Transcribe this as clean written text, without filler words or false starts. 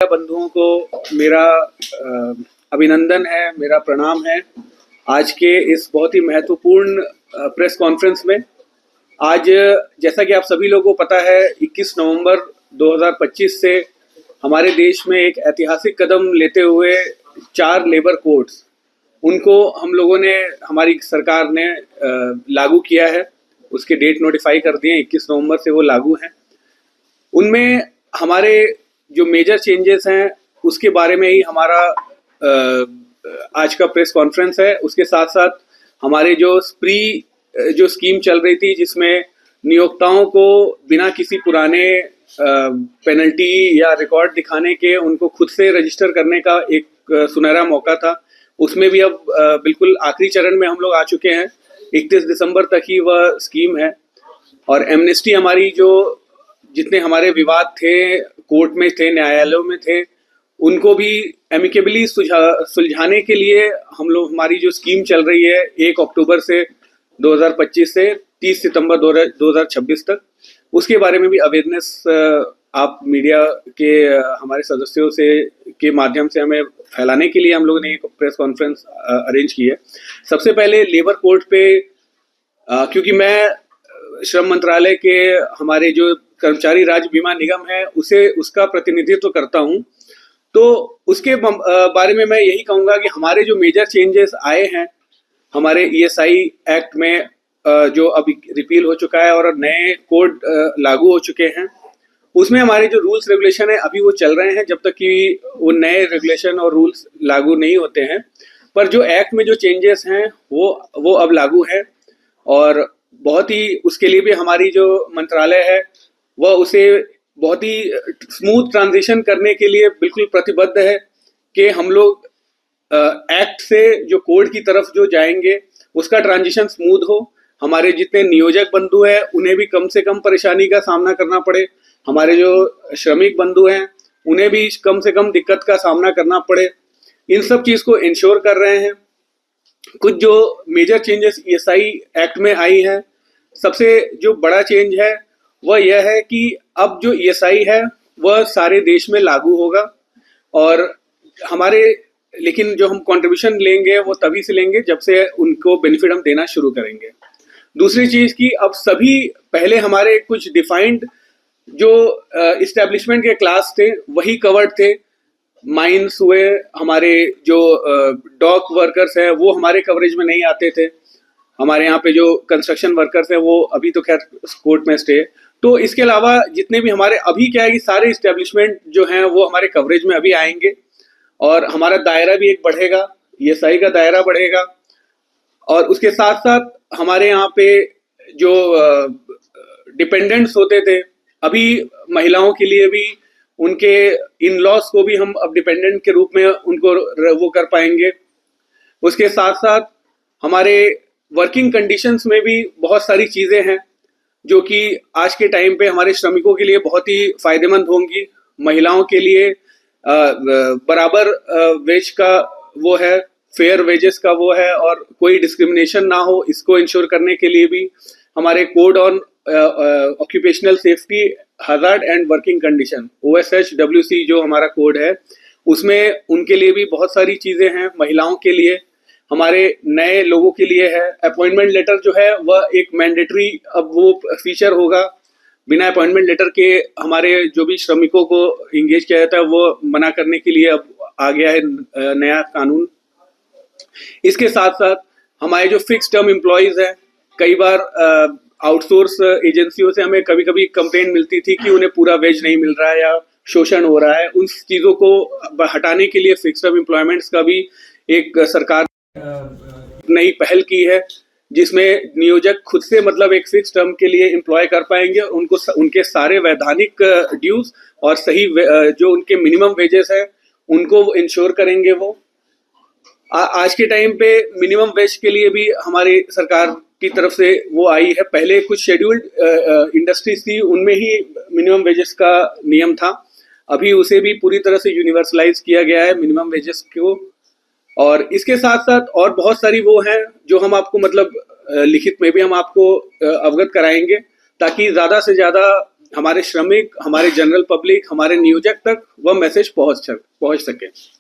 बंधुओं को मेरा अभिनंदन है, मेरा प्रणाम है आज के इस बहुत ही महत्वपूर्ण प्रेस कॉन्फ्रेंस में। आज जैसा कि आप सभी लोगों को पता है, 21 नवंबर 2025 से हमारे देश में एक ऐतिहासिक कदम लेते हुए 4 लेबर कोड्स उनको हम लोगों ने, हमारी सरकार ने लागू किया है। उसके डेट नोटिफाई कर दिए, 21 नवंबर से वो लागू हैं। उनमें हमारे जो मेजर चेंजेस हैं उसके बारे में ही हमारा आज का प्रेस कॉन्फ्रेंस है। उसके साथ साथ हमारे जो स्कीम चल रही थी, जिसमें नियोक्ताओं को बिना किसी पुराने पेनल्टी या रिकॉर्ड दिखाने के उनको खुद से रजिस्टर करने का एक सुनहरा मौका था, उसमें भी अब बिल्कुल आखिरी चरण में हम लोग आ चुके हैं। 31 दिसंबर तक ही वह स्कीम है। और एमनेस्टी, हमारी जो जितने हमारे विवाद थे, कोर्ट में थे, न्यायालयों में थे, उनको भी एमिकेबली सुलझाने के लिए हमारी जो स्कीम चल रही है 1 अक्टूबर से 2025 से 30 सितंबर 2026 तक, उसके बारे में भी अवेयरनेस आप मीडिया के हमारे सदस्यों से के माध्यम से हमें फैलाने के लिए हम लोगों ने एक प्रेस कॉन्फ्रेंस अरेंज की है। सबसे पहले लेबर कोड पे, क्योंकि मैं श्रम मंत्रालय के हमारे जो कर्मचारी राज्य बीमा निगम है उसका प्रतिनिधित्व करता हूं, तो उसके बारे में मैं यही कहूंगा कि हमारे जो मेजर चेंजेस आए हैं हमारे ईएसआई एक्ट में, जो अभी रिपील हो चुका है और नए कोड लागू हो चुके हैं, उसमें हमारे जो रूल्स रेगुलेशन है अभी वो चल रहे हैं जब तक कि वो नए रेगुलेशन और रूल्स लागू नहीं होते हैं। पर जो एक्ट में जो चेंजेस हैं वो अब लागू है, और बहुत ही उसके लिए भी हमारी जो मंत्रालय है वह उसे बहुत ही स्मूथ ट्रांजिशन करने के लिए बिल्कुल प्रतिबद्ध है कि हम लोग एक्ट से जो कोड की तरफ जो जाएंगे उसका ट्रांजिशन स्मूथ हो। हमारे जितने नियोजक बंधु हैं उन्हें भी कम से कम परेशानी का सामना करना पड़े, हमारे जो श्रमिक बंधु हैं उन्हें भी कम से कम दिक्कत का सामना करना पड़े। इन सब चीज को इंश्योर कर रहे हैं। कुछ जो मेजर चेंजेस ईएसआई एक्ट में आई है, सबसे जो बड़ा चेंज है वह यह है कि अब जो ईएसआई है वह सारे देश में लागू होगा, और हमारे लेकिन जो हम कंट्रीब्यूशन लेंगे वो तभी से लेंगे जब से उनको बेनिफिट हम देना शुरू करेंगे। दूसरी चीज की, अब सभी पहले हमारे कुछ डिफाइंड जो इस्टेब्लिशमेंट के क्लास थे वही कवर्ड थे। माइंस हुए, हमारे जो डॉक वर्कर्स हैं वो हमारे कवरेज में नहीं आते थे। हमारे यहाँ पे जो कंस्ट्रक्शन वर्कर्स हैं वो अभी तो खैर कोर्ट में स्टे। तो इसके अलावा जितने भी हमारे अभी क्या है कि सारे इस्टेब्लिशमेंट जो हैं वो हमारे कवरेज में अभी आएंगे, और हमारा दायरा भी एक बढ़ेगा, ईएसआई का दायरा बढ़ेगा। और उसके साथ साथ हमारे यहाँ पे जो डिपेंडेंट्स होते थे, अभी महिलाओं के लिए भी उनके इन लॉस को भी हम अब डिपेंडेंट के रूप में उनको वो कर पाएंगे। उसके साथ साथ हमारे वर्किंग कंडीशंस में भी बहुत सारी चीजें हैं जो कि आज के टाइम पे हमारे श्रमिकों के लिए बहुत ही फायदेमंद होंगी। महिलाओं के लिए बराबर वेज का वो है, फेयर वेजेस का वो है, और कोई डिस्क्रिमिनेशन ना हो, इसको इंश्योर करने के लिए भी हमारे code on occupational safety hazard and working condition OSHWC जो हमारा कोड है, उसमें उनके लिए भी बहुत सारी चीजें हैं। महिलाओं के लिए, हमारे नए लोगों के लिए है। अपॉइंटमेंट लेटर जो है वह एक मैंडेटरी अब वो फीचर होगा। बिना अपॉइंटमेंट लेटर के हमारे जो भी श्रमिकों को इंगेज किया जाता है वो मना करने के लिए अब आ गया है नया कानून। इसके साथ साथ हमारे जो फिक्स टर्म एम्प्लॉयज हैं, कई बार आउटसोर्स एजेंसियों से हमें कभी कभी कंप्लेंट मिलती थी कि उन्हें पूरा वेज नहीं मिल रहा है या शोषण हो रहा है। उन चीजों को हटाने के लिए फिक्स टर्म एम्प्लॉयमेंट्स का भी एक सरकार नई पहल की है, जिसमें नियोजक खुद से मतलब एक फिक्स टर्म के लिए एम्प्लॉय कर पाएंगे, और उनको उनके सारे वैधानिक ड्यूज और सही जो उनके मिनिमम वेजेस है उनको इंश्योर करेंगे। वो आज के टाइम पे मिनिमम वेज के लिए भी हमारी सरकार की तरफ से वो आई है। पहले कुछ शेड्यूल्ड इंडस्ट्रीज थी, उनमें ही मिनिमम वेजेस का नियम था, अभी उसे भी पूरी तरह से यूनिवर्सलाइज किया गया है मिनिमम वेजेस को। और इसके साथ साथ और बहुत सारी वो हैं जो हम आपको मतलब लिखित में भी हम आपको अवगत कराएंगे, ताकि ज्यादा से ज्यादा हमारे श्रमिक, हमारे जनरल पब्लिक, हमारे नियोजक तक वह मैसेज पहुंच सके।